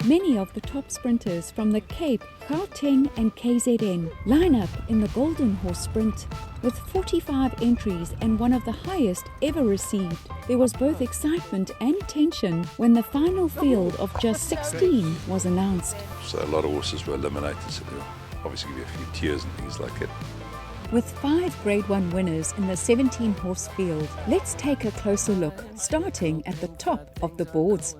Many of the top sprinters from the Cape, Gauteng and KZN line up in the Golden Horse Sprint. With 45 entries and one of the highest ever received, there was both excitement and tension when the final field of just 16 was announced. So a lot of horses were eliminated, so there were obviously going to be a few tears and things like that. With 5 Grade 1 winners in the 17-horse field, let's take a closer look, starting at the top of the boards.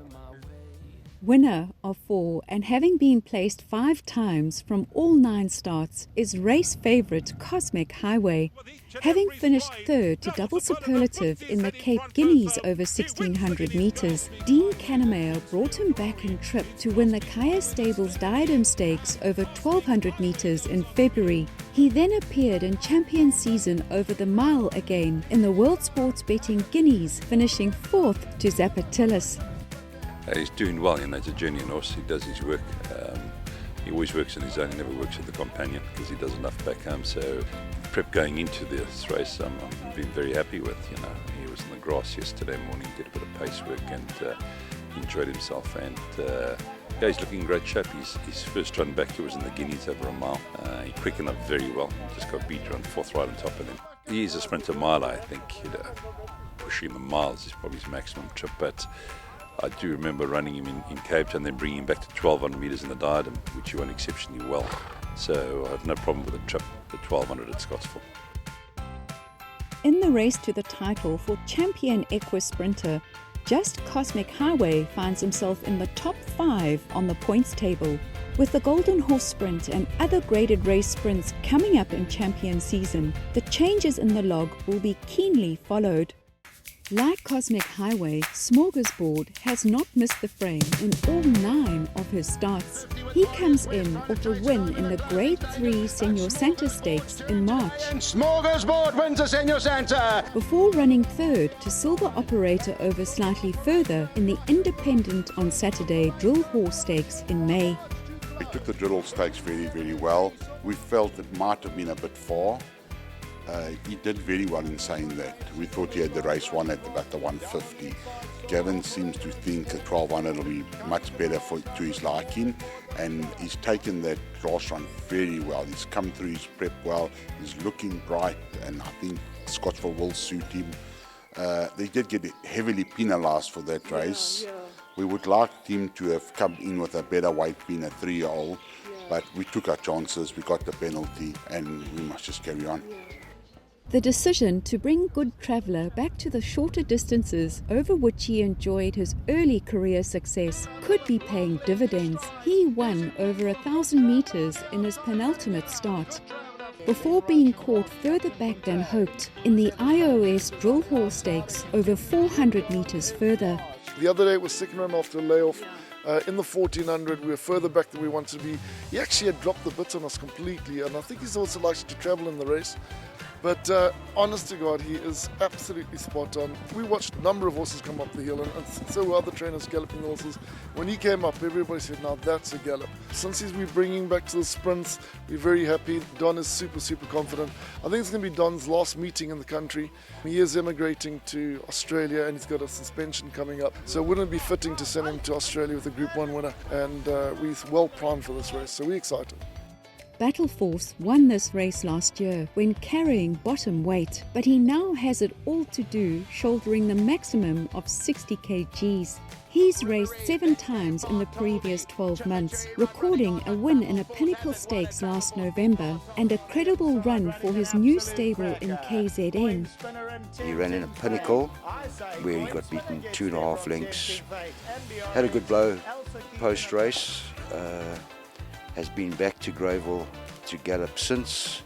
Winner of 4 and having been placed 5 times from all 9 starts is race favourite Cosmic Highway. Having finished 3rd to double superlative in the Cape Guineas over 1600 metres, Dean Kannemeyer brought him back in trip to win the Kaya Stables Diadem Stakes over 1200 metres in February. He then appeared in champion season over the mile again in the World Sports Betting Guineas, finishing 4th to Zapatilis. He's doing well, it's a genuine horse. He does his work. He always works on his own. He never works with the companion because he does enough back home. So prep going into this race, I'm been very happy with. He was in the grass yesterday morning, did a bit of pace work and he enjoyed himself. And he's looking in great shape. His first run back here was in the Guineas over a mile. He quickened up very well. Just got beat around 4th right on top of him. He is a sprinter mile. I think pushing the miles is probably his maximum trip, but I do remember running him in Cape Town and then bringing him back to 1200 metres in the Diadem, which he won exceptionally well. So I have no problem with the trip, the 1200 at Scottsville. In the race to the title for champion equus sprinter, just Cosmic Highway finds himself in the top 5 on the points table. With the Golden Horse Sprint and other graded race sprints coming up in champion season, the changes in the log will be keenly followed. Like Cosmic Highway, Smorgasbord has not missed the frame in all 9 of his starts. He comes in off a win in the Grade 3 Senor Santa Stakes in March. Smorgasbord wins the Senor Santa! Before running 3rd to Silver Operator over slightly further in the Independent on Saturday Drill Horse Stakes in May. He took the Drill Stakes very, very well. We felt it might have been a bit far. He did very well in saying that. We thought he had the race won at about the 150. Gavin seems to think the 1200 will be much better to his liking, and he's taken that grass run very well. He's come through his prep well, he's looking bright, and I think Scottsville will suit him. They did get heavily penalised for that race. We would like him to have come in with a better weight, being a 3-year-old, but we took our chances, we got the penalty, and we must just carry on. The decision to bring Good Traveller back to the shorter distances over which he enjoyed his early career success could be paying dividends. He won over 1,000 metres in his penultimate start, before being caught further back than hoped in the iOS Drill Hall Stakes over 400 metres further. The other day it was second run after a layoff. In the 1400 we were further back than we wanted to be. He actually had dropped the bits on us completely, and I think he's also likes to travel in the race. But honest to God, he is absolutely spot on. We watched a number of horses come up the hill, and so were other trainers galloping the horses. When he came up, everybody said, now that's a gallop. Since we're bringing back to the sprints, we're very happy. Don is super, super confident. I think it's going to be Don's last meeting in the country. He is emigrating to Australia, and he's got a suspension coming up. So wouldn't it be fitting to send him to Australia with a Group 1 winner? And we're well primed for this race, so we're excited. Battle Force won this race last year when carrying bottom weight, but he now has it all to do shouldering the maximum of 60 kgs. He's raced 7 times in the previous 12 months, recording a win in a Pinnacle Stakes last November and a credible run for his new stable in KZN. He ran in a Pinnacle where he got beaten 2.5 lengths. Had a good blow post-race. Has been back to Greyville to gallop since,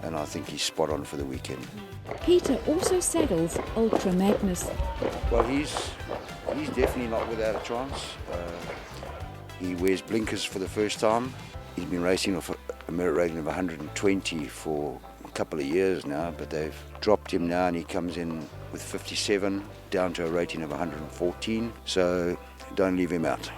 and I think he's spot on for the weekend. Peter also saddles Ultra Magnus. Well, he's definitely not without a chance. He wears blinkers for the first time. He's been racing off a merit rating of 120 for a couple of years now, but they've dropped him now and he comes in with 57 down to a rating of 114, so don't leave him out.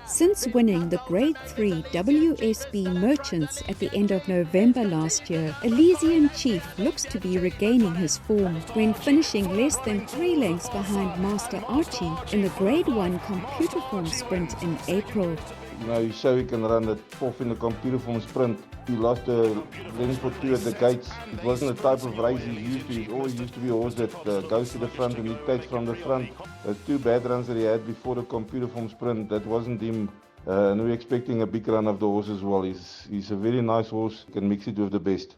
Since winning the Grade 3 WSB Merchants at the end of November last year, Elysian Chief looks to be regaining his form when finishing less than 3 lengths behind Master Archie in the Grade 1 computer form sprint in April. You know, he showed he can run at 4th in the computer form sprint. He lost a length or 2 at the gates. It wasn't the type of race he's used to. He's always used to be a horse that goes to the front and he takes from the front. The 2 bad runs that he had before the computer form sprint, that wasn't him. And we're expecting a big run of the horse as well. He's a very nice horse, can mix it with the best.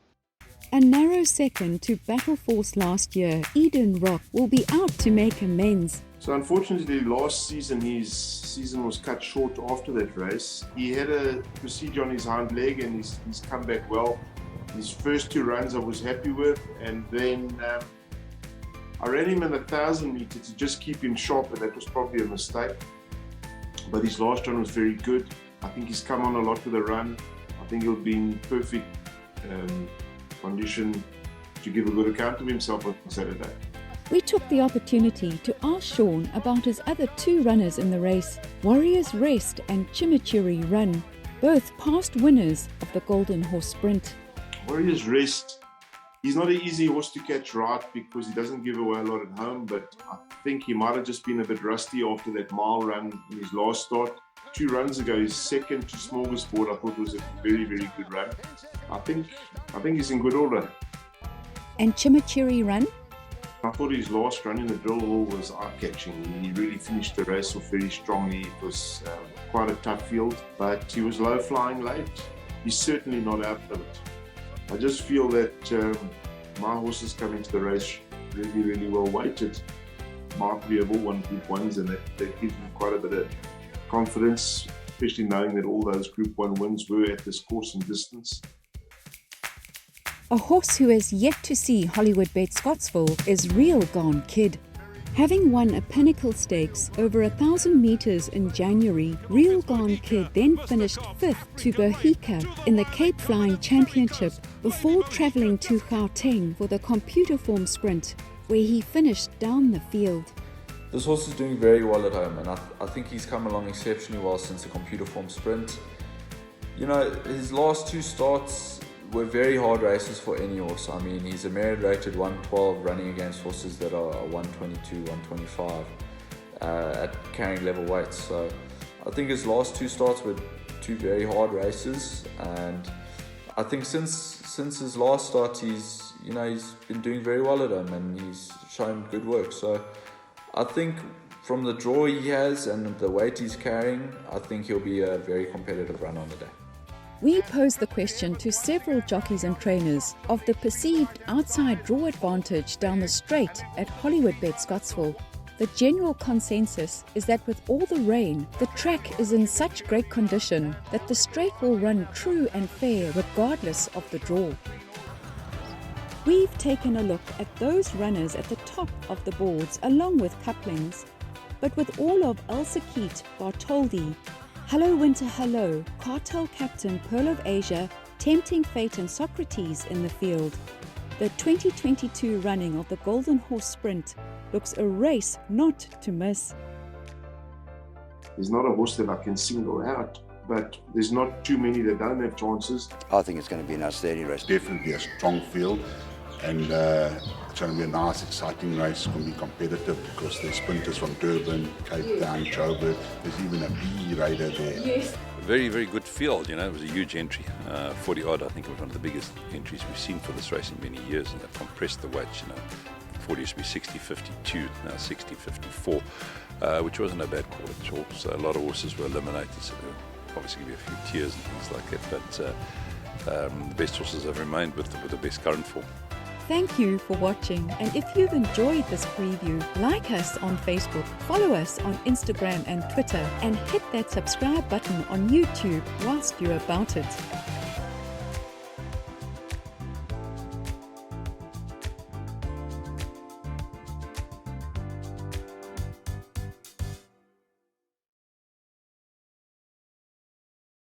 A narrow second to Battle Force last year, Eden Rock will be out to make amends. So unfortunately last season his season was cut short after that race. He had a procedure on his hind leg and he's come back well. His first 2 runs I was happy with, and then I ran him in 1,000 meters to just keep him sharp, and that was probably a mistake. But his last run was very good. I think he's come on a lot with the run. I think he'll be in perfect condition to give a good account of himself on Saturday. We took the opportunity to ask Sean about his other 2 runners in the race, Warriors Rest and Chimichurri Run, both past winners of the Golden Horse Sprint. Warriors Rest, he's not an easy horse to catch right because he doesn't give away a lot at home, but I think he might have just been a bit rusty after that mile run in his last start. 2 runs ago, his second to Smorgasbord, I thought was a very, very good run. I think he's in good order. And Chimichurri Run? I thought his last run in the drill hall was eye-catching. He really finished the race off very strongly. It was quite a tough field, but he was low-flying late. He's certainly not out of it. I just feel that my horses come into the race really, really well weighted. Might be able one Group 1s, and that gives me quite a bit of confidence, especially knowing that all those Group 1 wins were at this course and distance. A horse who has yet to see HOLLYWOODbets Scottsville is Real Gone Kid. Having won a Pinnacle Stakes over 1,000 metres in January, Real Gone Kid then finished 5th to Bohica in the Cape Flying Championship before travelling to Gauteng for the computer form sprint, where he finished down the field. This horse is doing very well at home, and I think he's come along exceptionally well since the computer form sprint. You know, his last 2 starts were very hard races for any horse. I mean, he's a merit rated 112 running against horses that are 122, 125 at carrying level weights. So I think his last 2 starts were 2 very hard races, and I think since his last start he's been doing very well at home and he's shown good work. So I think from the draw he has and the weight he's carrying, I think he'll be a very competitive run on the day. We posed the question to several jockeys and trainers of the perceived outside draw advantage down the straight at HOLLYWOODbets Scottsville. The general consensus is that with all the rain, the track is in such great condition that the straight will run true and fair regardless of the draw. We've taken a look at those runners at the top of the boards along with couplings, but with all of Elsikit, Bartholdi, Hello Winter Hello, Cartel Captain Pearl of Asia, Tempting Fate and Socrates in the field, the 2022 running of the Golden Horse Sprint looks a race not to miss. There's not a horse that I can single out, but there's not too many that don't have chances. I think it's going to be an outstanding race. Definitely a strong field, and it's going to be a nice, exciting race. It's going to be competitive because there's sprinters from Durban, Cape Town, Joburg. There's even a bee rider there. Yes. Very, very good field. You know, it was a huge entry. 40 odd, I think it was one of the biggest entries we've seen for this race in many years, and they've compressed the weights. 40 used to be 60-52, now 60-54, which wasn't a bad call at all. So a lot of horses were eliminated, so there will obviously give you a few tears and things like that, but the best horses have remained with the best current form. Thank you for watching, and if you've enjoyed this preview, like us on Facebook, follow us on Instagram and Twitter, and hit that subscribe button on YouTube whilst you're about it.